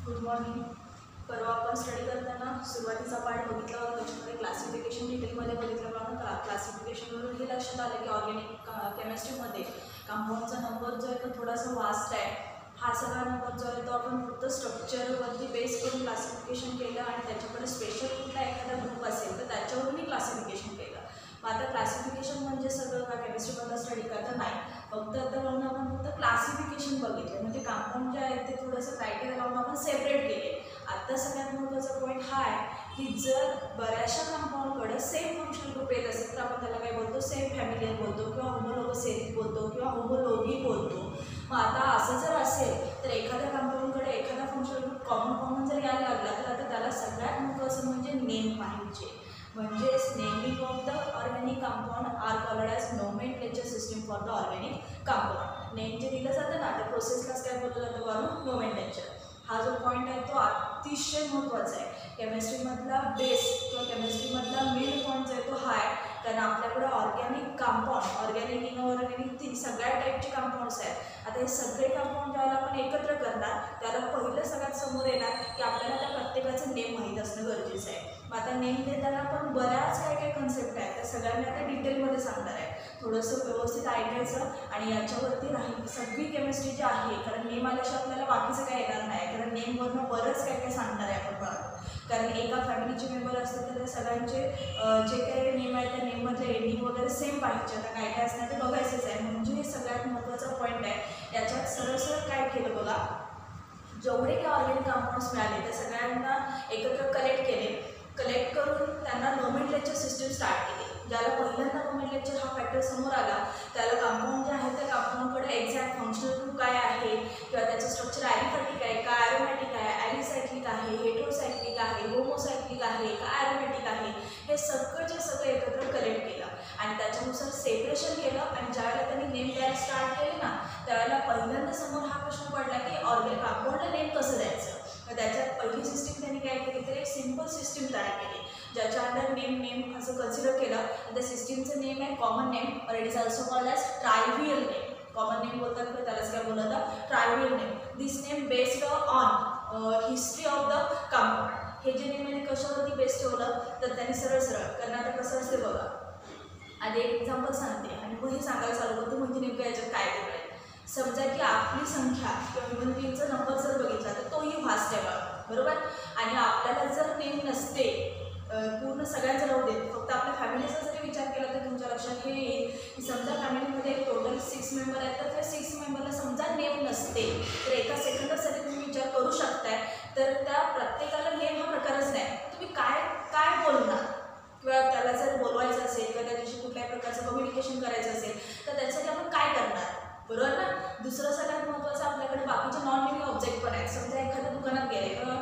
Good morning. परवा आपण study करताना सुरुवातीचा पार्ट बघितला होता. त्याच्यामध्ये क्लासिफिकेशन डिटेलमध्ये बघितल्याप्रमाणे क्लासिफिकेशनवरून हे लक्षात आलं की ऑर्गॅनिक केमिस्ट्रीमध्ये कंपाऊंडचा नंबर जो आहे तो थोडासा वास्ट आहे. हा सगळा नंबर जो आहे तो आपण फक्त स्ट्रक्चरवरती बेस करून क्लासिफिकेशन केलं आणि त्याच्याकडे स्पेशल कुठला एखादा ग्रुप असेल तर त्याच्यावरूनही क्लासिफिकेशन केलं. मग आता क्लासिफिकेशन म्हणजे सगळं का केमिस्ट्रीमधला स्टडी करता नाही, फक्त आता लावून आपण फक्त क्लासिफिकेशन बघितलं, म्हणजे कंपाऊंड जे आहे ते थोडंसं क्रायटेरिया लावून आपण सेपरेट केले. आता सगळ्यात महत्त्वाचा पॉईंट हा आहे की जर बऱ्याचशा कंपाऊंडकडे सेम फंक्शनल ग्रुप येत असेल तर आपण त्याला काय बोलतो, सेम फॅमिलियर बोलतो किंवा होमोलोगस सेरीज बोलतो किंवा होमोलोगी बोलतो. मग आता असं जर असेल तर एखाद्या कंपाऊंडकडे एखादा फंक्शनल ग्रुप कॉमन जर यायला लागला तर आता त्याला सगळ्यात महत्त्वाचं म्हणजे नेम पाहिजे. म्हणजेच naming of the organic compound are called as nomenclature system for the organic compound. Name जे दिलं जातं ना त्या प्रोसेसलाच काय बोललं जातं म्हणून नोमेनक्लेचर. हा जो पॉईंट आहे तो अतिशय महत्त्वाचा आहे. केमिस्ट्रीमधला बेस किंवा केमिस्ट्रीमधला मेन पॉईंट जो आहे तो हा आहे, कारण आपल्याकडे ऑर्गॅनिक कंपाऊंड, ऑर्गॅनिक इनऑर्गॅनिक तीन सगळ्या टाईपचे कंपाऊंड्स आहेत. आता हे सगळे कंपाऊंड ज्यावेळेला आपण एकत्र करणार त्याला पहिलं सगळ्यात समोर येणार की आपल्याला त्या प्रत्येकाचं नेम माहीत असणं गरजेचं आहे. मग आता नेम देताना आपण बऱ्याच काय कन्सेप्ट आहेत त्या सगळ्यांना आता डिटेलमध्ये सांगणार आहे. थोडंसं व्यवस्थित ऐकायचं आणि याच्यावरती राहील सगळी केमिस्ट्री जी आहे, कारण नेम आल्याशिवाय आपल्याला बाकीचं काय येणार नाही, कारण नेमवरनं बरंच काय काय सांगणार आहे आपण बघा. कारण एका फॅमिलीचे मेंबर असतात तर त्या सगळ्यांचे जे काही नेम आहेत त्या नेममधले एंडिंग वगैरे सेम पाहिजे. आता काय काय असणार ते बघायचंच आहे, म्हणजे हे सगळ्यात महत्त्वाचा पॉईंट आहे. याच्यात सरळ काय केलं बघा, जेवढे काही ऑर्गॅनिक कंपाऊंड्स मिळाले त्या सगळ्यांना एकत्र कलेक्ट करून त्यांना नोमेनक्लेचर सिस्टम स्टार्ट केली. ज्याला पहिल्यांदा नोमेनक्लेचर हा फॅक्टर समोर आला त्याला कंपाऊंड जे आहे त्या कंपाऊंडकडे एक्झॅक्ट फंक्शनल ग्रुप काय आहे किंवा त्याचं स्ट्रक्चर ॲलिफॅटिक आहे का ॲरोमॅटिक आहे, ॲलिसायक्लिक आहे, हेट्रोसायक्लिक आहे, होमोसायक्लिक आहे का ॲरोमॅटिक आहे, हे सगळंच्या सगळं एकत्र कलेक्ट केलं आणि त्याच्यानुसार सेपरेशन केलं. आणि ज्यावेळेला त्यांनी नेम द्यायला स्टार्ट केले ना त्यावेळेला पहिल्यांदा समोर हा प्रश्न पडला की ऑर्गॅनिक कंपाऊंडला नेम कसं द्यायचं. तर त्याच्यात पहिली सिस्टीम त्यांनी काय केली तर एक सिम्पल सिस्टीम तयार केली ज्याच्या अंडर नेम असं कन्सिडर केलं. त्या सिस्टीमचं नेम आहे कॉमन नेम और it is also called as trivial name. Common name बोलतात तर त्यालाच काय बोललं जातं, trivial name. This name based on history of the compound. हे जे नेम आहे कशावरती बेस ठेवलं तर त्यांनी सरळ कारण आता कसं असते बघा. आधी एक एक्झाम्पल सांगते आणि मग हे सांगायला चालू करते म्हणजे नेमकं याच्यात काय केलं आहे. समजा की आपली संख्या किंवा ह्युमन बिंगचा नंबर जर बघितला तर तोही व्हास्ट आहे बरोबर. आणि आपल्याला जर नेम नसते पूर्ण सगळ्यांचं राहू देत, फक्त आपल्या फॅमिलीचा जरी विचार केला तर तुमच्या लक्षात हे येईल की समजा फॅमिलीमध्ये टोटल 6 मेंबर आहेत तर त्या 6 मेंबरला समजा नेम नसते तर एका सेकंदासाठी तुम्ही विचार करू शकताय तर त्या प्रत्येकाला नेम हा प्रकारच नाही. तुम्ही काय बोलणार किंवा त्याला जर बोलवायचं असेल किंवा त्याच्याशी कुठल्याही प्रकारचं कम्युनिकेशन करायचं असेल तर त्याच्यासाठी आपण काय करणार बरोबर ना. दुसरं सगळ्यात महत्त्वाचं आपल्याकडे बाकीचे नॉन लिव्हिंग ऑब्जेक्ट पण आहेत. समजा एखाद्या दुकानात गेले किंवा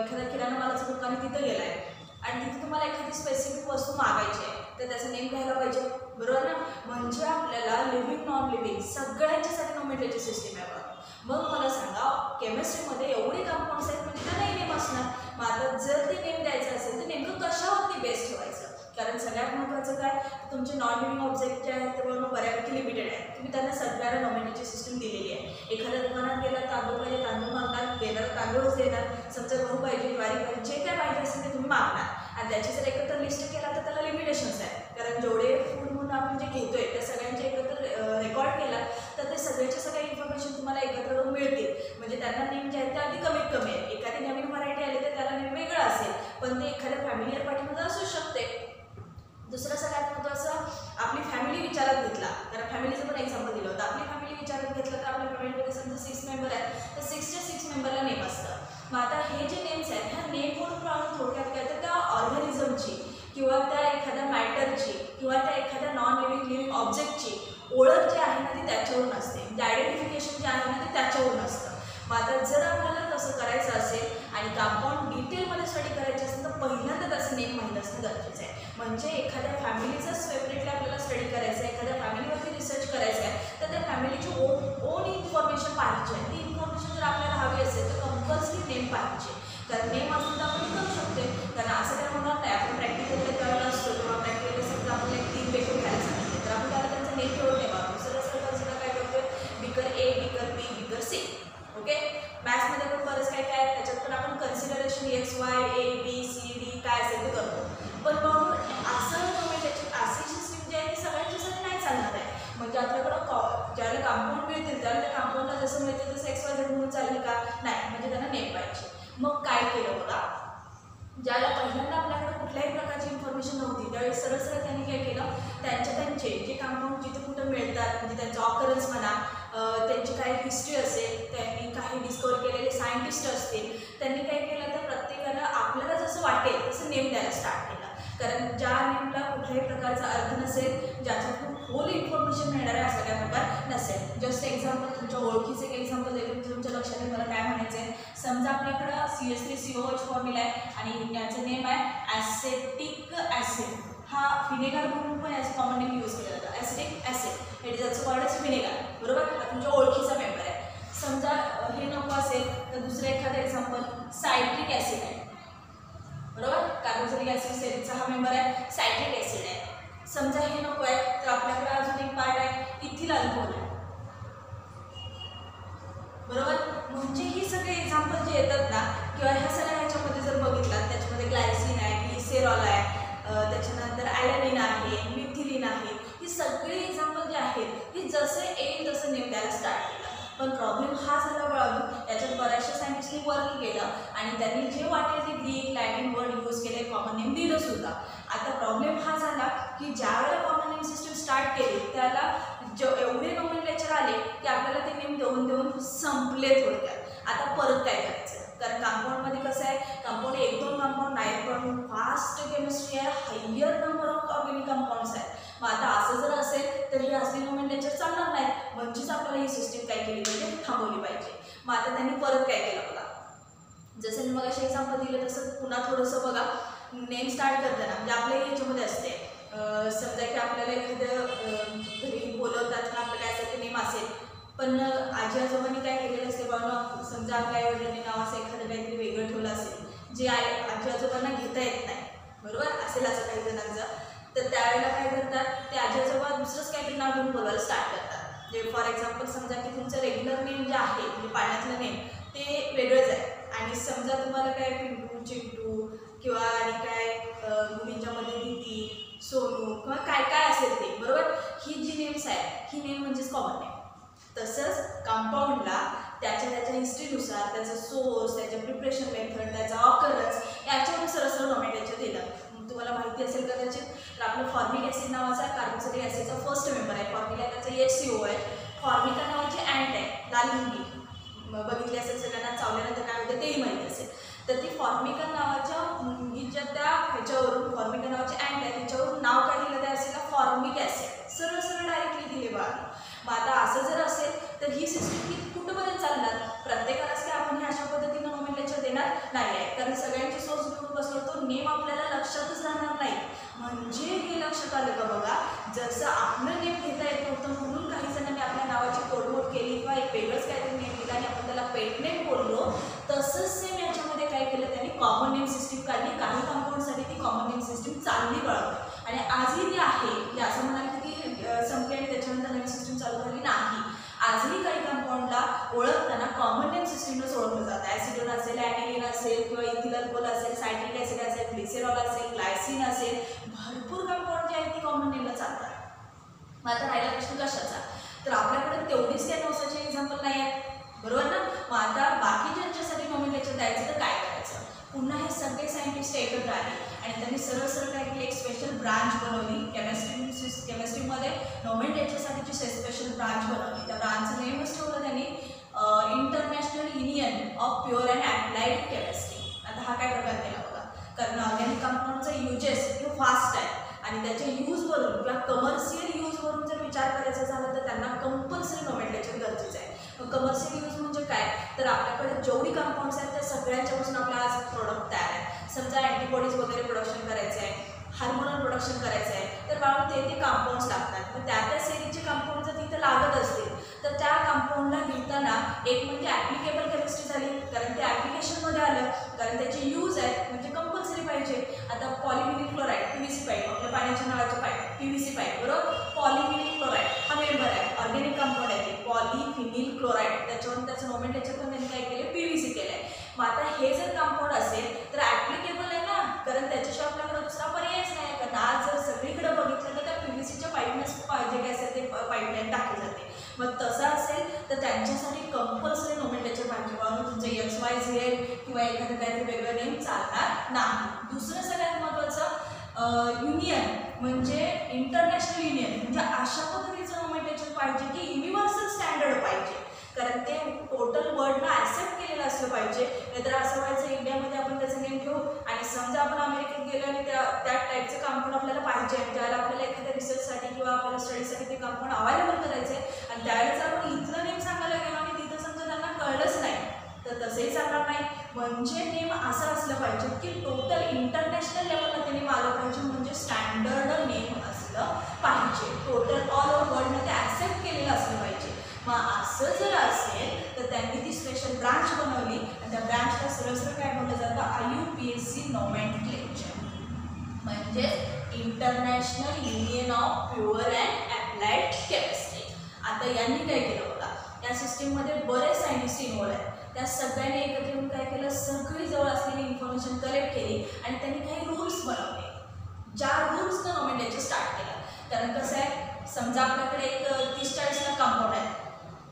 एखाद्या किराणा मालाचं दुकान तिथं गेलं आहे आणि तिथे तुम्हाला एखादी स्पेसिफिक वस्तू मागायची आहे तर त्याचा नेम घ्यायला पाहिजे बरोबर ना. म्हणजे आपल्याला लिव्हिंग नॉन लिव्हिंग सगळ्यांच्यासाठी नोमेनक्लेचर सिस्टीम आहे. मग मला सांगा केमिस्ट्रीमध्ये एवढी कंपाऊंड्स आहेत म्हणजे त्यांनाही नेम असणार. मग आता जर ते नेम द्यायचं असेल तर नेमकं कशावरती बेस ठेवायचं, कारण सगळ्यात महत्त्वाचं काय तुमचे नॉन लिव्हिंग ऑब्जेक्ट जे आहेत ते बरोबर बऱ्यापैकी लिमिटेड आहेत. तुम्ही त्यांना सगळ्यांना नोमेनक्लेचर सिस्टम दिलेली आहे. एखाद्या दुकानात गेला तांदूळ पाहिजे तांदूळ मागणार, देणार तांदूळच देणार. समजा गहू पाहिजे ज्वारी पाहिजे जे काय पाहिजे असेल ते तुम्ही मागणार आणि त्याची जर एकत्र लिस्ट केला तर त्याला लिमिटेशन्स आहेत. कारण जेवढे फूड म्हणून आपण जे घेतोय त्या सगळ्यांचे एकत्र रेकॉर्ड केला तर ते सगळ्याच्या सगळ्या इन्फॉर्मेशन तुम्हाला एकत्र करून मिळतील. म्हणजे त्यांना नेम जे आहेत ते अगदी कमीत कमी आहे. एखादी नवीन व्हरायटी आली तर त्याला नेम वेगळा असेल पण ते एखाद्या फॅमिलियर पार्टीमध्ये असू शकते. दुसरं सगळ्यात महत्त्वाचं आपली फॅमिली विचारात घेतला, कारण फॅमिलीचं पण एक्झाम्पल दिलं होतं. आपली फॅमिली विचारात घेतलं तर आपल्या फॅमिलीमध्ये समजा 6 मेंबर आहेत तर 6च्या 6 मेंबरला नेम असतं. मग आता हे जे नेम्स आहेत ह्या नेमवरून राहून थोडक्यात काय तर त्या ऑर्गॅनिझमची किंवा त्या एखाद्या मॅटरची किंवा त्या एखाद्या नॉन लिव्हिंग ऑब्जेक्टची ओळख जी आहे ना ती त्याच्यावरून असते. म्हणजे आयडेंटिफिकेशन जे आहे ना ते त्याच्यावरून असतं. मग आता जर आपल्याला तसं करायचं असेल आणि कंपाऊंड डिटेलमध्ये स्टडी करायची असेल तर पहिल्यांदा त्याचं नेम माहीत असणं गरजेचं आहे. म्हणजे एखाद्या फॅमिलीचं सेपरेटली आपल्याला स्टडी करायचं आहे, एखाद्या फॅमिलीवरती रिसर्च करायचं आहे तर त्या फॅमिलीची ओन इन्फॉर्मेशन पाहिजे. ती इन्फॉर्मेशन जर आपल्याला हवी असेल तर कंपल्सरी नेम पाहिजे. कारण नेम असेल तर आपण करू शकतो. कारण असं काय होणार नाही आपण प्रॅक्टिकलमध्ये त्यावेळेला असतो किंवा प्रॅक्टिकली समजा आपल्याला 3 पेपर घ्यायला सांगितले तर आपण त्याला त्यांचा नेम ठेवून ठेवा. दुसरं काय करतोय beaker A, beaker B, beaker C. Okay. मॅथ्समध्ये पण बरंच काय त्याच्या XY ABCD काय असेल ते करतो. पण मग असं नोमेनक्लेचर अशी सिस्टीम जी आहे ती सगळ्यांच्यासाठी नाही चालणार आहे. म्हणजे आपल्याकडं ज्याला कंपाऊंड मिळतील त्याला त्या कंपाऊंडला जसं मिळतं तसं XYZ म्हणून चालेल का? नाही, म्हणजे त्यांना नेम पाहिजे. मग काय केलं बघा, ज्याला पहिल्यांदा आपल्याकडे कुठल्याही प्रकारची इन्फॉर्मेशन नव्हती त्यावेळी सरळ सरळ त्यांनी काय केलं, त्यांचे जे कंपाऊंड जिथे कुठं मिळतात म्हणजे त्यांचा ऑकरन्स म्हणा, त्यांची काही हिस्ट्री असेल, त्यांनी काही डिस्कवर केलेले सायंटिस्ट असतील, त्यांनी काय केलं तर प्रत्येकाला आपल्याला जसं वाटेल तसं नेम द्यायला स्टार्ट केलं. कारण ज्या नेमला कुठल्याही प्रकारचा अर्थ नसेल, ज्याच्यातून होल इन्फॉर्मेशन मिळणार आहे असा काय प्रकार नसेल. जस्ट एक्झाम्पल, तुमच्या ओळखीचे एक एक्झाम्पल देतो, तुमच्या लक्षात येईल मला काय म्हणायचं आहे. समजा आपल्याकडं CH3COH फॉर्म्युला आहे आणि याचं नेम आहे ॲसेटिक ॲसिड. हा व्हिनेगर म्हणून पण याचं कॉमन नेम यूज केला जातो, acetic acid. It is also called as vinegar. बरोबर, हा तुमच्या ओळखीचा मेंबर आहे. समजा हे नको असेल तर दुसरं एखादं एक्झाम्पल सायट्रिक ॲसिड आहे. बरोबर, कार्बोक्सिलिक ॲसिड सेरीजचा हा मेंबर आहे, सायट्रिक ॲसिड आहे. समजा हे नको आहे तर आपल्याकडे अजून एक पार्ट आहे इथिल अल्कोहोल आहे. बरोबर, म्हणजे ही सगळे एक्झाम्पल जे येतात ना किंवा ह्या सगळ्या ह्याच्यामध्ये जर बघितलात त्याच्यामध्ये ग्लायसिन आहे, ग्लिसेरॉल आहे, त्याच्यानंतर ॲलॅनिन आहे, मिथिलिन आहे. ही सगळी एक्झाम्पल जे आहेत ही जसे येईल तसं नेम द्यायला स्टार्ट केलं. पण प्रॉब्लेम हा झाला बाळांनो, याच्यात बऱ्याचशा सायंटिस्टनी वर्क केलं आणि त्यांनी जे वाटेल ते ग्रीक लॅटिन वर्ड यूज केले, कॉमन नेम दिलं सुद्धा. आता प्रॉब्लेम हा झाला की ज्या वेळेला कॉमन नेम सिस्टम स्टार्ट केली त्याला एवढे नोमेनक्लेचर आले की आपल्याला ते नेम देऊन देऊन संपले थोडक्यात. आता परत काय करायचं, कारण कंपाऊंडमध्ये कसं आहे, कंपाऊंड 1-2 कंपाऊंड नाही पण फास्ट केमिस्ट्री आहे, higher number of organic compounds आहेत. मग आता असं जर असेल तर ही असली नोमेनक्लेचर चालणार नाही, म्हणजेच आपल्याला ही सिस्टीम काय केली पाहिजे, थांबवली पाहिजे. मग आता त्यांनी परत काय केलं बघा, जसं मी मग असे एक्झाम्पल दिलं तसं पुन्हा थोडंसं बघा. नेम स्टार्ट करताना म्हणजे आपल्या याच्यामध्ये असते, समजा की आपल्याला एखादं घरी बोलवतात ना, आपलं काय असेल ते नेम असेल, पण आजी आजोबांनी काय केलेलं असते बाबा, समजा आपल्या आईवडिलांनी नाव असं एखादं काहीतरी वेगळं ठेवलं असेल जे आजी आजोबांना घेता येत नाही. बरोबर असेल असं काही जणांचं, तर त्यावेळेला काय करतात, ते आजी आजोबा दुसरंच काहीतरी नाव घेऊन बोलायला स्टार्ट करतात. म्हणजे फॉर एक्झाम्पल समजा की तुमचं रेग्युलर नेम जे आहे म्हणजे पाण्यातलं नेम ते वेगळंच आहे आणि समजा तुम्हाला काय पिंटू चिंटू किंवा आणि काय मुलींच्यामध्ये दीदी सोनू किंवा काय काय असेल ते. बरोबर, ही जी नेम्स आहे ही नेम म्हणजेच कॉमन नेम. तसंच कंपाऊंडला त्याच्या हिस्ट्रीनुसार त्याचं सोर्स, त्याच्या प्रिपरेशन मेथड, त्याचा ऑकरन्स याच्यावरून सरळ नोमेनक्लेचर दिलं. तुम्हाला माहिती असेल कदाचित, तर आपलं फॉर्मिक ॲसिड नावाचा कार्बोक्सिलिक ॲसिडचा फर्स्ट मेंबर आहे. फॉर्मिका त्याचा HCO आहे. फॉर्मिका नावाची अँट आहे, लाल मुंगी बघितली असेल सगळ्यांना, चावल्यानंतर काय होतं तेही माहिती असेल. तर ती फॉर्मिका नावाच्या मुंगीच्या त्या ह्याच्यावरून, फॉर्मिका नावाची अँट आहे त्याच्यावरून नाव काय दिलं त्या ॲसिडला, फॉर्मिक ॲसिड. सरळ सरळ डायरेक्टली दिले बघा. मग आता असं जर असेल तर ही सिस्टीम की कुठंपर्यंत चालणार, प्रत्येकालाच काय आपण हे अशा पद्धतीनं नोमेनक्लेचर देणार नाही आहे, कारण सगळ्यांचे सोर्स घेऊन बसलो तो नेम आपल्याला लक्षातच राहणार नाही. म्हणजे हे लक्षात आलं का बघा, जसं आपलं नेम घेता येत नव्हतं म्हणून काही जणांनी आपल्या नावाची तोडमोड केली किंवा एक वेगळंच काहीतरी नेम दिला आणि आपण त्याला पेट नेम बोललो, तसंच सेम याच्यामध्ये काय केलं त्यांनी, कॉमन नेम सिस्टीम काढली. काही कंपाऊंडसाठी ती कॉमन नेम सिस्टीम चालली बळत आणि आजही ती आहे. म्हणजे असं म्हणाल की ती संपली आणि त्याच्यानंतर नवीन सिस्टीम चालू झाली नाही. आजही काही कंपाऊंडला ओळखताना कॉमन नेम सिस्टीमच ओळखलं जातं. ॲसिडोन असेल, ॲनिलीन असेल किंवा इथिल अल्कोहोल असेल, सायट्रिक ॲसिड असेल, ग्लिसेरॉल असेल, ग्लायसिन असेल, भरपूर कंपाऊंड जे आहेत ती कॉमन नेमला चालतात. मग आता राहिला प्रश्न कशाचा, तर आपल्याकडे तेवढीच त्या नोसाचे एक्झाम्पल नाही आहेत. बरोबर ना, मग आता बाकी ज्यांच्यासाठी नोमेनक्लेचर द्यायचं तर काय करायचं, पुन्हा हे सगळे सायंटिस्ट एकत्र आले आणि त्यांनी सरळ सरळ काय केली, एक स्पेशल ब्रांच बनवली. केमिस्ट्रीमध्ये नोमेनक्लेचरसाठीची स्पेशल ब्रांच बनवली. त्या ब्रांचचं नेमच ठेवलं त्यांनी international union of pure and applied chemistry. आता हा काय प्रकार केला बघा, कारण ऑर्गॅनिक कंपाऊंडचा युजेस हे फास्ट आहे आणि त्याच्या यूजवरून किंवा कमर्शियल यूजवरून जर विचार करायचा झाला तर त्यांना कंपल्सरी नोमेनक्लेचर गरजेचं आहे. कमर्शियल यूज म्हणजे काय, तर आपल्याकडे जेवढी कंपाऊंड्स आहेत त्या सगळ्यांच्यापासून आपल्याला आज प्रोडक्ट तयार आहे. समजा अँटीबॉडीज वगैरे प्रोडक्शन करायचं आहे, हार्मोनल प्रोडक्शन करायचं आहे, तर बाळा ते कंपाऊंड्स लागतात. मग त्या सेरीजचे कंपाऊंड जर तिथं लागत असतील तर त्या कंपाऊंडला घेताना एक म्हणजे ॲप्लिकेबल केमिस्ट्री झाली, कारण ते ॲप्लिकेशनमध्ये आलं, कारण त्याचे यूज आहेत म्हणजे कंपल्सरी पाहिजे. आता पॉलिव्हिनिल क्लोराईड, PVC पाईप, आपल्या पाण्याच्या नळाचे पाईप PVC पाईप. बरोबर, पॉलिव्हिनिल क्लोराईड हा मेंबर आहे, ऑर्गॅनिक कंपाऊंड आहे ते पॉलिव्हिनिल क्लोराईड. त्याच्यावरून त्याचं नोमेनक्लेचर पण त्यांनी काय केलं, PVC केलं आहे. मग आता हे जर कंपाऊंड असेल तर ॲप्लिकेबल आहे ना, कारण त्याच्याशिवाय आपल्याकडे दुसरा पर्यायच नाही. कारण आज जर सगळीकडे बघितलं तर त्या PVCच्या पाईपनेच जे काय असेल ते पाईपलाईन टाकली जाते. मग तसं असेल तर त्यांच्यासाठी कंपल्सरी नोमेनक्लेचर पाहिजे, म्हणून तुमचं XYZ किंवा एखादं काहीतरी वेगळं नेम चालणार नाही. दुसरं सगळ्यात महत्त्वाचं युनियन म्हणजे इंटरनॅशनल युनियन, म्हणजे अशा पद्धतीचं नोमेनक्लेचर पाहिजे की युनिव्हर्सल स्टँडर्ड पाहिजे, कारण ते टोटल वर्ल्डला ॲक्सेप्ट केलेलं असलं पाहिजे. नाहीतर असं व्हायचं इंडियामध्ये आपण त्याचं नेम घेऊ आणि समजा आपण अमेरिकेत गेलो आणि त्या टाईपचं कंपाऊंड आपल्याला पाहिजे आणि त्याला आपल्याला एखाद्या रिसर्चसाठी किंवा आपल्याला स्टडीसाठी ते कंपाऊंड अवेलेबल करायचं आहे आणि त्यावेळेस आपण इथलं नेम सांगायला गेलो आणि तिथं समजा त्यांना कळलंच नाही तर तसंही चालणार नाही. म्हणजे नेम असं असलं पाहिजे की टोटल इंटरनॅशनल लेवलला ते नेम आलं पाहिजे, म्हणजे स्टँडर्ड नेम असलं पाहिजे, टोटल ऑल ओव्हर वर्ल्डमध्ये ॲक्सेप्ट केलेलं असलं पाहिजे. मग असं जर असेल तर त्यांनी ती स्पेशल ब्रांच बनवली आणि त्या ब्रांचला सरळ काय म्हटलं जातं IUPAC नोमेनक्लेचर, म्हणजे international union of pure and applied chemistry. आता यांनी काय केलं बघा, या सिस्टीममध्ये बरेच सायंटिस्ट इन्व्हॉल्व आहेत. त्या सगळ्यांनी एकत्र येऊन काय केलं, सगळी जवळ असलेली इन्फॉर्मेशन कलेक्ट केली आणि त्यांनी काही रूल्स बनवले, ज्या रूल्सनं नोमेनक्लेचर स्टार्ट केलं. कारण कसं आहे, समजा आपल्याकडे एक 30-40 लाख कंपाऊंड आहे,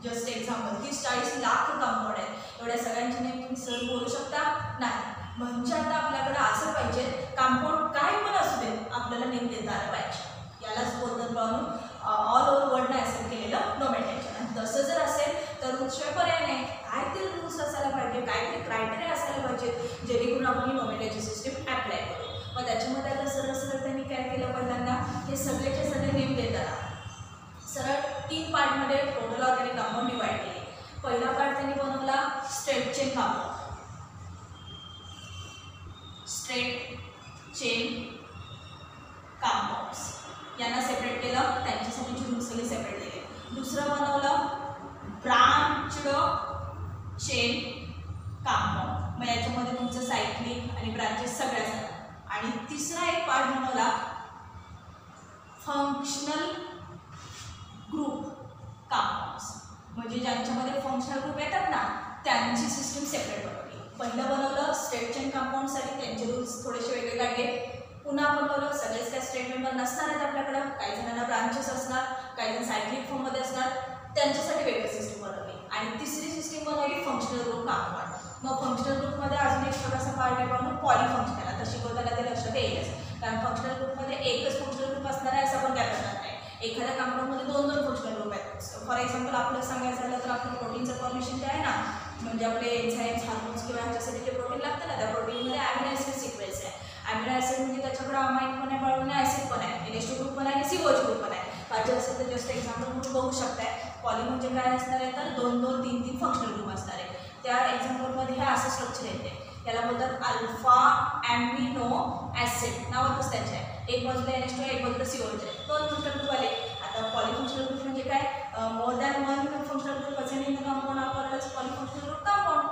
जस्ट एक्झाम्पल 30-40 लाख कंपाऊंड आहे, एवढ्या सगळ्यांचे नेम तुम्ही सर बोलू शकता नाही. म्हणजे आता आपल्याकडे असं पाहिजे कंपाऊंड काय पण असू दे आपल्याला नेम देता आलं पाहिजे. यालाच बोलतात म्हणून ऑल ओव्हर वर्ल्डला ॲक्सेप्ट केलेलं नोमेनक्लेचर. आणि तसं जर असेल तर रूल्सशिवाय पर्याय नाही, काहीतरी रूल्स असायला पाहिजे, काहीतरी क्रायटेरिया असायला पाहिजे जेणेकरून आपण ही नोमेनक्लेचर सिस्टीम ॲप्लाय करू. मग त्याच्यामध्ये आता सरळ त्यांनी काय केलं, पहिल्यांदा हे सगळेचे सगळे नेम देताना सरळ 3 पार्टमध्ये टोटल ऑर्गॅनिक कंपाऊंड डिवाइड केले. पहिला पार्ट त्यांनी बनवला straight chain compound, straight chain compounds यांना सेपरेट केलं, त्यांच्यासाठी रूल्स सगळे सेपरेट केले. दुसरं बनवलं ब्रांच्ड चेन कंपाऊंड, मग याच्यामध्ये तुमचं सायक्लिक आणि ब्रांचेस सगळ्या असतात. आणि तिसरा एक पार्ट बनवला फंक्शनल ग्रुप कंपाऊंड्स, म्हणजे ज्यांच्यामध्ये फंक्शनल ग्रुप येतात ना त्यांची सिस्टीम सेपरेट बनवली. पहिलं बनवलं स्ट्रेट चेन कंपाऊंडसाठी, त्यांचे रूल्स थोडेसे वेगळे काढले. पुन्हा बनवलं सगळेच काय स्ट्रेट मेंबर नसणार आहेत आपल्याकडं, काही जणांना ब्रांचेस असणार, काही जण सायक्लिक फॉर्ममध्ये असणार, त्यांच्यासाठी वेगळी सिस्टीम बनवली. आणि तिसरी सिस्टीम बनवली फंक्शनल ग्रुप कंपाऊंड. मग फंक्शनल ग्रुपमध्ये अजून एक छोटासा पार्ट आहे म्हणून पॉलीफंक्शनल, आता शिकवताना ते लक्षात येईलच, कारण फंक्शनल ग्रुपमध्ये एकच फंक्शनल ग्रुप असणार आहे असं पण काय करणार नाही. एखाद्या कंपाऊंडमध्ये 2 फंक्शनल ग्रुप आहेत. फॉर एक्झाम्पल आपलं सांगायचं झालं तर आपलं प्रोटीनचं फॉर्मेशन जे आहे ना, म्हणजे आपले एन्झाईम्स, हार्मोन्स किंवा ह्याच्यासाठी जे प्रोटीन लागतं ना, त्या प्रोटीनमध्ये अॅमिनो ॲसिड सिक्वेन्स आहे. अॅमिनो ॲसिड म्हणजे त्याच्याकडे अमाइन पण आहे, बाळवणे ॲसिड पण आहे, NH2 ग्रुप पण आहे आणि COH ग्रुप पण आहे. पाहिजे असेल तर जस्ट एक्झाम्पल म्हणून बघू शकताय. पॉली म्हणजे काय असणार आहे तर 2-2, 3-3 फंक्शनल ग्रुप असणार आहे. त्या एक्झाम्पलमध्ये हे असं स्ट्रक्चर येते, याला बोलतात अल्फा ॲमिनो ॲसिड, नावातच त्याचे आहे. एक बाजूला NH2 एक बाजूला COH आहे, 2 फंक्शनल ग्रुप आले. आता पॉलीफंक्शनल ग्रुप म्हणजे काय, more than 1 functional group present in the compound आपल्याला पॉलीफंक्शनल ग्रुप कंपाऊंड.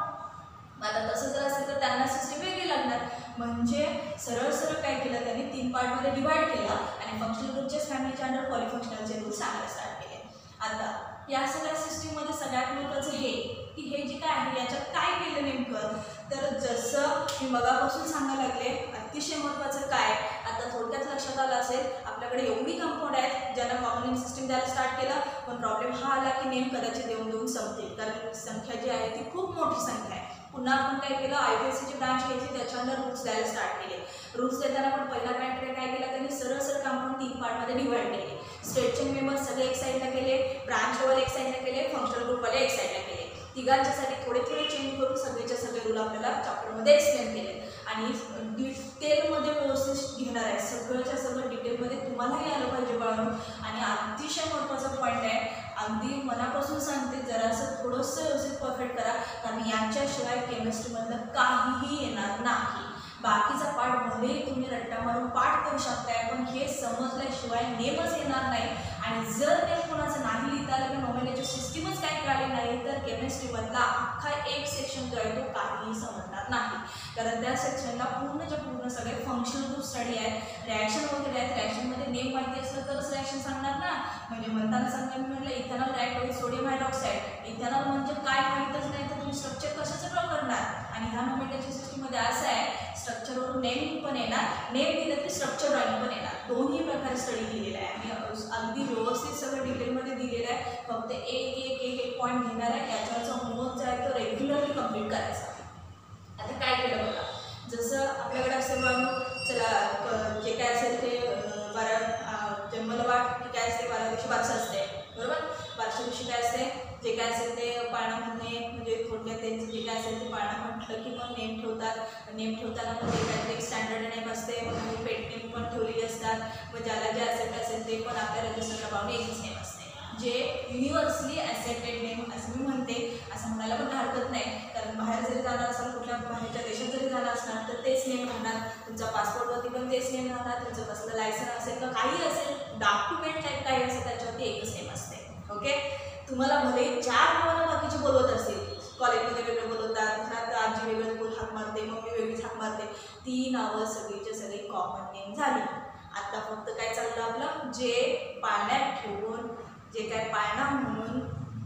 आता तसं जर असेल तर त्यांना सिस्टीम वेगळी लागणार. म्हणजे सरळ काय केलं त्यांनी 3 पार्टमध्ये डिवाइड केलं आणि फंक्शनल ग्रुपच्याच फॅमिलीच्या अंडर पॉलीफंक्शनलचे रूल्स सांगायला स्टार्ट केले. आता या सगळ्या सिस्टीममध्ये सगळ्यात महत्त्वाचं हे की हे जे काय आहे याच्यात काय केलं नेमकं, तर जसं मी मगापासून सांगायला लागले अतिशय महत्त्वाचं काय, आता थोडक्यात लक्षात आलं असेल, आपल्याकडे एवढी कंपाऊंड आहेत ज्यांना कॉमन नेम सिस्टीम द्यायला स्टार्ट केलं, पण प्रॉब्लेम हा आला की नेम कदाचित देऊन संपतील, कारण संख्या जी आहे ती खूप मोठी संख्या आहे. पुन्हा आपण काय केलं, IUPACची ब्रांच घेतली, त्याच्या अंडर रूल्स द्यायला स्टार्ट केले. रूल्स देताना पण पहिला क्रायटेरिया काय केला त्यांनी, सरळ कंपाऊंड 3 पार्टमध्ये डिवाइड केले. स्ट्रेट चेन मेंबर सगळे एक साईडला केले, ब्रांच लेवल एक साईडला केले, फंक्शनल ग्रुपवाले एक साईडला केले. तिघांच्यासाठी थोडे चेंज करून सगळेच्या सगळे रूल आपल्याला चॅप्टरमध्ये एक्सप्लेन केले आणि डिटेलमध्ये व्यवस्थित घेणार आहे. सगळंच्या सगळं डिटेलमध्ये तुम्हालाही आलं पाहिजे बाळांनो. आणि अतिशय महत्त्वाचा पॉईंट आहे, अगदी मनापासून सांगते, जरासं थोडंसं व्यवस्थित परफेक्ट करा, कारण यांच्याशिवाय केमिस्ट्रीमधलं काहीही येणार नाही. बाकीचा पाठ भले तुम्ही रट्टा मारून पाठ करू शकताय, पण हे समजल्याशिवाय नेमच येणार नाही. आणि जर नेम कोणाचं नाही लिहिता आलं किंवा नोमेनक्लेचर सिस्टीमच काही कळाली नाही तर केमिस्ट्रीमधला अख्खा एक सेक्शन जो आहे तो काहीही समजणार नाही. कारण त्या सेक्शनला पूर्ण सगळे फंक्शनल ग्रुप स्टडी आहेत, रिॲक्शन वगैरे आहेत. रिॲक्शनमध्ये नेम माहिती असलं तरच रिॲक्शन सांगणार ना. म्हणजे म्हणताना सांगणार मी म्हटलं ethanol react with sodium hydroxide, ethanol म्हणजे काय माहीतच नाही तर तुम्ही स्ट्रक्चर कशाचं ड्रॉ करणार. आणि ह्या नोमेनक्लेचर सिस्टीममध्ये असं आहे, स्ट्रक्चरवरून नेम पण येणार, नेम दिलं तरी स्ट्रक्चर ड्रॉइंग पण येणार, दोन्ही प्रकारे स्टडी दिलेला आहे आणि अगदी व्यवस्थित सगळं डिटेलमध्ये दिलेलं आहे. फक्त एक पॉईंट घेणार आहे, याच्यावरचा होमवर्क जो आहे तो रेग्युलरली कंप्लीट करायचा. आता काय केलं बघा, जसं आपल्याकडे असेल बघा, चला जे काय असेल ते जन्मला वाट की काय असते, 12 दिवशी बारसं असते, बरोबर. बारशा दिवशी काय असते, जे काय असेल ते पाळणा म्हणणे, म्हणजे थोडक्यात त्यांचं जे काय असेल ते पाळणा म्हटलं की मग नेम ठेवतात. नेम ठेवताना मग ते काहीतरी एक स्टँडर्ड नेम असते, मग पेट नेम पण ठेवलेली असतात. मग ज्याला जे असेल ते असेल ते पण आपल्या रजिस्टरला पाहून एकच नेम असते, जे युनिव्हर्सली ॲक्सेप्टेड नेम असं मी म्हणते. असं म्हणायला पण हरकत नाही, कारण बाहेर जरी जाणार असाल, कुठल्या बाहेरच्या देशात जरी जाणार असणार तर तेच नेम राहणार. तुमचा पासपोर्टवरती पण तेच नेम राहणार, तुमचं कसलं लायसन असेल किंवा काही असेल, डॉक्युमेंट टाईप काही असेल त्याच्यावरती एकच नेम असते. ओके. तुम्हाला भले 4 नावानं बाकीचे बोलवत असतील, कॉलेजमध्ये वेगळं बोलवतात, घरात आजी वेगळं बोल हाक मारते, मम्मी वेगळीच हाक मारते, ती नावं सगळीच्या सगळी कॉमन नेम झाली. आता फक्त काय चाललं आपलं, जे पाळण्यात ठेवून, जे काय पाळणा म्हणून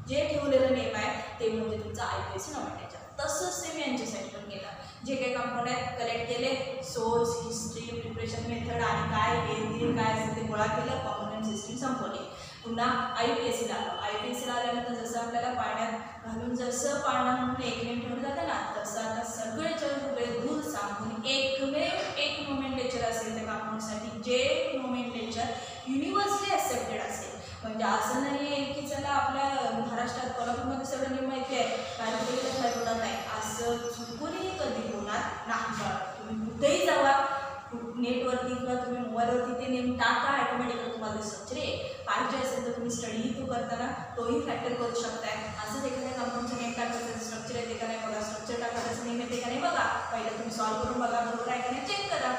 जे ठेवलेलं नेम आहे ते म्हणजे तुमचं IPSC नोमेनक्लेचर. तसंच सेम यांच्यासाठी पण केलं, जे काही कंपोनंट कलेक्ट केले, सोर्स, हिस्ट्री, प्रिपरेशन मेथड आणि काय हे काय असेल ते गोळा केलं, कंपोनंट सिस्टीम संपवली. पुन्हा IPSCला आलो. IPSCला आल्यानंतर जसं आपल्याला पाळण्यात घालून जसं पाळणा म्हणून एक नेम ठेवलं जातं ना, तसं आता सगळेच्या सगळे रूल सांगून एकमेव एक नोमेनक्लेचर असेल त्या कंपाऊंडसाठी, जे नोमेनक्लेचर युनिव्हर्सली ॲक्सेप्टेड असेल. म्हणजे असं नाही आहे की चला आपल्या महाराष्ट्रात कोल्हापूरमध्ये सगळं नेम माहिती आहे, काय कुठेही काय होणार नाही, असं चुकूनही कधी होणार नाही. तुम्ही कुठेही जावा, नेटवरती किंवा तुम्ही मोबाईलवरती ते नेम टाका, ॲटोमॅटिकली तुम्हाला स्ट्रक्चर पाहिजे असेल तर तुम्ही स्टडी तो करताना तोही फॅक्टर करू शकताय. असंच एखाद्या कंपाऊंडचं नेम टाकायचं, स्ट्रक्चर येते का नाही बघा, स्ट्रक्चर टाकायचं नेम येते का नाही बघा, पहिलं तुम्ही सॉल्व्ह करून बघा, बरोबर आहे का नाही चेक करा.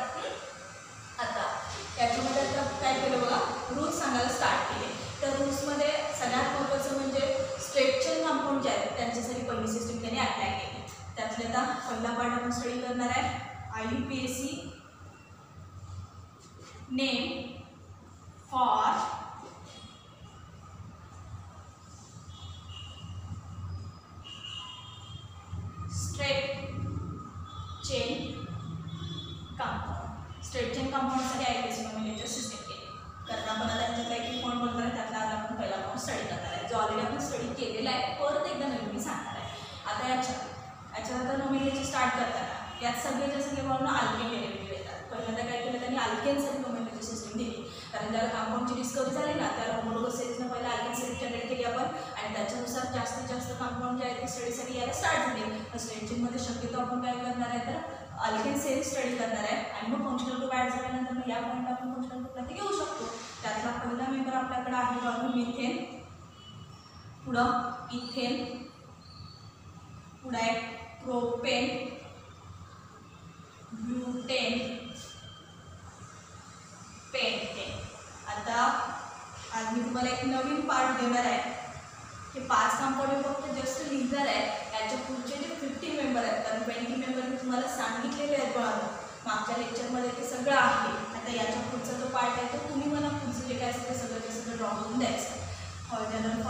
आता याच्यामध्ये आता काय केलं बघा, रूल्स सांगायला स्टार्ट केले. त्या रूल्समध्ये सगळ्यात महत्त्वाचं म्हणजे स्ट्रक्चर कंपाऊंड जे आहेत त्यांच्यासाठी पहिली सिस्टीम त्यांनी अप्लाय केली. त्यातले आता पहिला पार्ट आपण स्टडी करणार आहे, IUPAC name for straight chain compound. Straight chain कंपाऊंडसाठी IPSC नोमेनक्लेचर सिस्टीम केली. कारण आपण आता त्यांच्यातला एक पॉईंट बोलणार आहे, त्यातला आज आपण पहिला पॉईंट स्टडी करणार आहे, जो ऑलरेडी आपण स्टडी केलेला आहे, परत एकदा नवीन मी सांगणार आहे. आता याच्यानंतर नोमेनक्लेचर स्टार्ट करताना यात सगळेच्या सगळे म्हणून अल्केन डेरिव्हेटिव्ह येतात. पहिल्यांदा काय केलं त्यांनी, अल्केनसाठी नोमेनक्लेचर सिस्टीम दिली. कारण ज्याला कंपाऊंडची डिस्कवरी झाली ना, त्याला होमोलोगस सिरीजनं पहिला अल्केन सिरीज जनरेट केली आपण, आणि त्याच्यानुसार जास्तीत जास्त कंपाऊंड जे आहेत ते स्टडीसाठी यायला स्टार्ट झाले. स्ट्रेचिंगमध्ये शक्यतो आपण काय करणार आहे तर अल्केन सिरीज स्टडी करणार आहे, आणि मग फंक्शनल ग्रुप ॲड झाल्यानंतर मग या पॉईंटला आपण फंक्शनल ग्रुपमध्ये घेऊ शकतो. त्यातला पहिला मेंबर आपल्याकडे आहे बघा मिथेन, पुढं इथेन, पुढे आहे प्रोपेन, ब्युटेन, पेंटेन. आता आज मी तुम्हाला एक नवीन पार्ट देणार आहे. हे 5 कंपाऊंड फक्त जस्ट लिहिणार आहे, याच्या पुढचे जे 50 मेंबर आहेत, कारण 20 मेंबर मी तुम्हाला सांगितलेले आहेत बघा मागच्या लेक्चरमध्ये, ते सगळं आहे. आता याच्या पुढचा जो पार्ट आहे तो तुम्ही मला पुढचं जे काय असेल ते सगळं ड्रॉ करून द्यायचं. General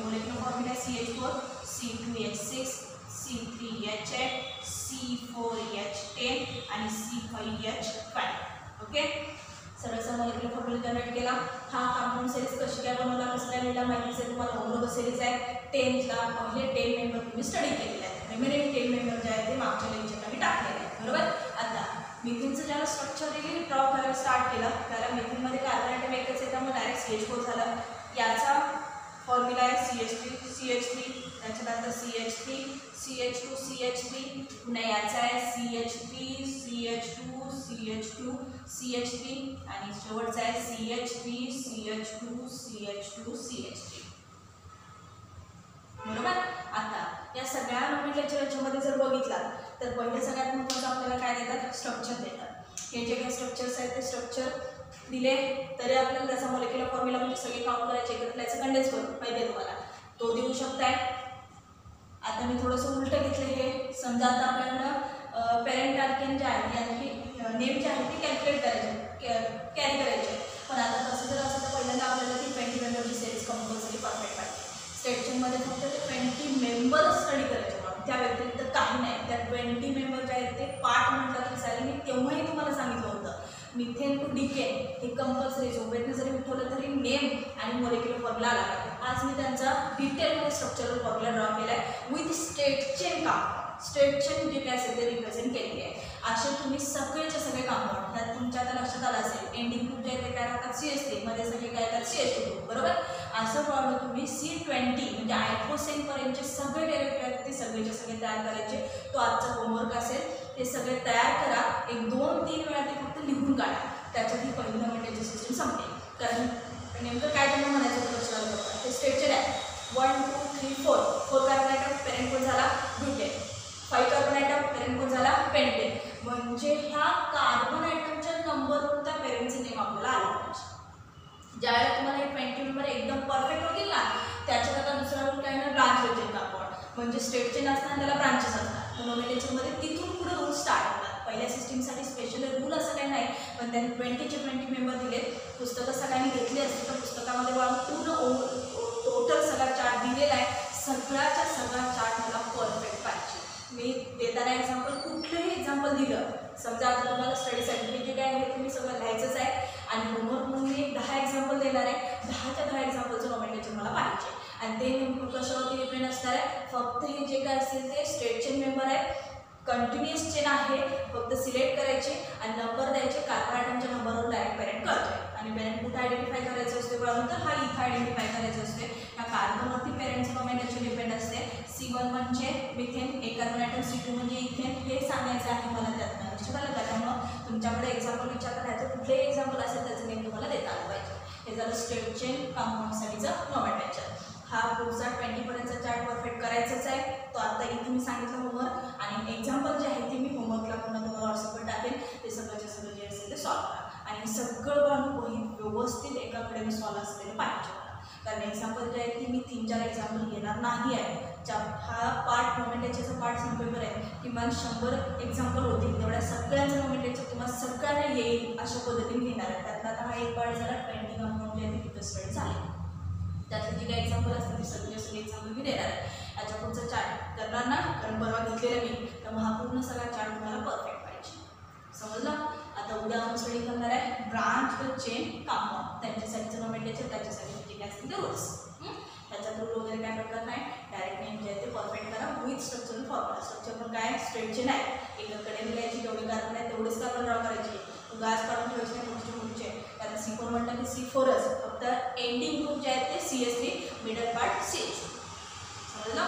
molecular formula CH4 C2H6 C3H8 C4H10 आणि C5H5. ओके. सरळ मोलेक्युलर फॉर्म्युला जनरेट केला. हा कंपाऊंड सिरीज कशी काय बनवला, कसं काय लिहिला माहितीच आहे तुम्हाला. होमोलोगस सिरीज आहे. 10ला पहिले 10 मेंबर तुम्ही स्टडी केलेले आहेत, रिमेनिंग 10 मेंबर जे आहेत ते मागच्या लेक्चरला मी टाकलेले आहेत, बरोबर. आता मिथेनचं ज्याला स्ट्रक्चर ड्रॉ करायला स्टार्ट केलं, त्याला मिथेनमध्ये कार्बन ॲटम एकच आहे, त्यामुळे डायरेक्ट CH4 झालं. याचा फॉर्म्युला आहे CH3 त्याच्यानंतर CH3 CH2 CH3, पुन्हा याचा आहे CH3 CH2 CH2 CH3 आणि शेवटचा आहे CH3 CH2 CH2 CH3, बरोबर. आता या सगळ्या नोमेनक्लेचरमध्ये जर बघितला तर पहिले सगळ्यात महत्त्वाचं आपल्याला काय देतात, स्ट्रक्चर देतात. हे जे काही स्ट्रक्चर्स आहेत ते स्ट्रक्चर दिले तरी आपल्याला त्याचा मोलेक्युलर फॉर्म्युला म्हणजे सगळे काउंट करायचे, एकत्र त्याचं कंडेन्स करून पाहिजे तुम्हाला तो देऊ शकताय. आता मी थोडंसं उलटं घेतलं. हे समजा आता आपल्याकडं पेरेंट अल्केन जे आहे यांची नेम जे आहे ते कॅल्क्युलेट करायचे, कॅरी करायचे. पण आता तसं जर असं तर पहिल्यांदा आपल्याला ती 20 मेंबरची सिरीज कंपल्सरी परफेक्ट पाहिजे. स्ट्रेटचिंगमध्ये फक्त ते 20 मेंबर स्टडी करायचे म्हणून त्या व्यतिरिक्त काही नाही. त्या 20 मेंबर जे आहेत ते पार्ट म्हटलं तरी चालेल. मी तेव्हाही तुम्हाला सांगितलं होतं मिथेन टू डिकेन हे कंपल्सरी झोपेतनं जरी उठवलं तरी नेम आणि मोलेक्युलर फॉर्म्युला आला पाहिजे. आज मी त्यांचा डिटेलमध्ये स्ट्रक्चरल फॉर्म्युला ड्रॉ केला आहे विथ स्टेट चेन काम. स्टेट चेन जे काय असेल ते रिप्रेझेंट केलेली आहे. असे तुम्ही सगळेचे सगळे कंपाऊंड त्यात तुमच्या आता लक्षात आलं असेल एंडिंग ग्रुप जे आहे ते काय राहतात CH3 मध्ये सगळे काय येतात CH2 ग्रुप बरोबर. असं प्रॉब्लेम तुम्ही C20 म्हणजे आयट्रोसेन पर्यंतचे सगळे डेरिव्हेटिव्ह आहेत ते सगळेचे सगळे तयार करायचे. तो आजचा होमवर्क असेल. ते सगळे तयार करा. 1-2-3 वेळा ते फक्त लिहून काढा. त्याच्यात ही पहिली नॉमिनेटची सिस्टीम संपते. कारण नेमकं काय त्यांना म्हणायचं होतं लक्षात बघा. ते स्टेटचे आहे 1 2 3 4 4 कार्बन आयटम पेरेंट कोण झाला ब्युटेन. 5 कार्बन आयटम पेरेंट कोण झाला पेंटेन. म्हणजे ह्या कार्बन आयटमच्या नंबरवरून त्या पेरेंटचे नेम आपल्याला आले पाहिजे. ज्यावेळेला तुम्हाला हे 20 मेंबर एकदम परफेक्ट होतील ना त्याच्यात आता दुसरा रूल काय ना ब्रांच चेन कंपाऊंड म्हणजे स्टेट चेन असताना त्याला ब्रांचेस असतात. नॉमिनेशनमध्ये तिथून पुढे रूल स्टार्ट होतात. पहिल्या सिस्टीमसाठी स्पेशल रूल असं काही नाही पण त्यांनी 20चे 20 मेंबर दिले. पुस्तकं सगळ्यांनी घेतली असते तर पुस्तकामध्ये पूर्ण टोटल सगळा चार्ट दिलेला आहे. सगळ्याचा सगळा चार्ट मला परफेक्ट पाहिजे. मी देताना एक्झाम्पल कुठलंही एक्झाम्पल दिलं समजा आता तुम्हाला स्टडी सर्टिफिकेट आहे हे तुम्ही सगळं लिहायचंच आहे आणि होमवर्क म्हणून मी 10 एक्झाम्पल देणार आहे. 10च्या 10 एक्झाम्पलचं नॉमिनेशन मला पाहिजे आणि ते नेमकं कशावरती डिपेंड असणार आहे. फक्त हे जे काय असेल ते स्टेट चेन मेंबर आहे. कंटिन्युअस चेन आहे. फक्त सिलेक्ट करायचे आणि नंबर द्यायचे. कार्बन आयटमच्या नंबरवर डायरेक्ट पेरेंट करतोय आणि पेरेंट कुठे आयडेंटिफाय करायचं असते बरोबर हा इथं आयडेंटिफाय करायचं असते. ह्या कार्बनवरती पेरेंट्स नॉमिनेशन डिपेंड असते. C1 म्हणजे मिथेन 1 कार्बन आयटम C2 म्हणजे इथेन हे सांगायचं आहे मला त्यातनं लक्षात आलं का. त्यामुळं तुमच्याकडे एक्झाम्पल विचारता राहायचं कुठलेही एक्झाम्पल असेल त्याचं नेम तुम्हाला देता आलं पाहिजे. हे झालं स्टेट चेन कंपाऊंडसाठीचं नॉमिनेशन. हा पुढचा 20 पर्यंतचा चार्ट परफेक्ट करायचाच आहे. तो आता इथे मी सांगितलं होमवर्क आणि एक्झाम्पल जे आहे ते मी होमवर्कला पुन्हा तुम्हाला व्हॉट्सअपवर टाकेल. ते सगळ्याचे सगळं जे असेल ते सॉल्व करा आणि सगळं वही व्यवस्थित एकाकडे मी सॉल्व असलेलं पाहिजे मला. कारण एक्झाम्पल जे आहे ते मी 3-4 एक्झाम्पल घेणार नाही आहे. हा पार्ट नॉमिनेशनचा पार्ट संपेपर आहे. किमान 100 एक्झाम्पल होतील तेवढ्या सगळ्यांचं नॉमिनेशन तुम्हाला सगळ्यांना येईल अशा पद्धतीने घेणार आहे. त्यातला आता हा एक पार्ट झाला 20 कंपाऊंड जे आहे ते तिथं स्टडी झाले. त्यातले जे काही एक्झाम्पल असतात ते सगळे एक्झाम्पल मी देणार आहे. याच्या पुढचा चार्ट करणार ना कारण परवा घेतलेला मी त्यामुळे हा पूर्ण सगळा चार्ट तुम्हाला परफेक्ट पाहिजे. समजलं. आता उद्या आपण स्टडी करणार आहे ब्रांच चेन कंपाऊंड. त्यांच्यासाठीचं नॉमिनेशन त्याच्यासाठी जे काय असतील ते रूल्स. त्याच्यात रूल वगैरे काय प्रकार नाही. डायरेक्ट नेम जे आहे ते परफेक्ट करा विथ स्ट्रक्चरल फॉर्म्युला. स्ट्रक्चर पण काय स्ट्रेट चेन आहे. एकाकडे लिहायची जेवढे कार्बन आहे तेवढेच कार्बन ड्रॉ करायचे. गाज काढून ठेवायचे नाही पुढचे. कारण C4 म्हटलं की C4च फक्त एंडिंग ग्रुप जे आहे ते CH3 मिडल पार्ट CH. समजलं.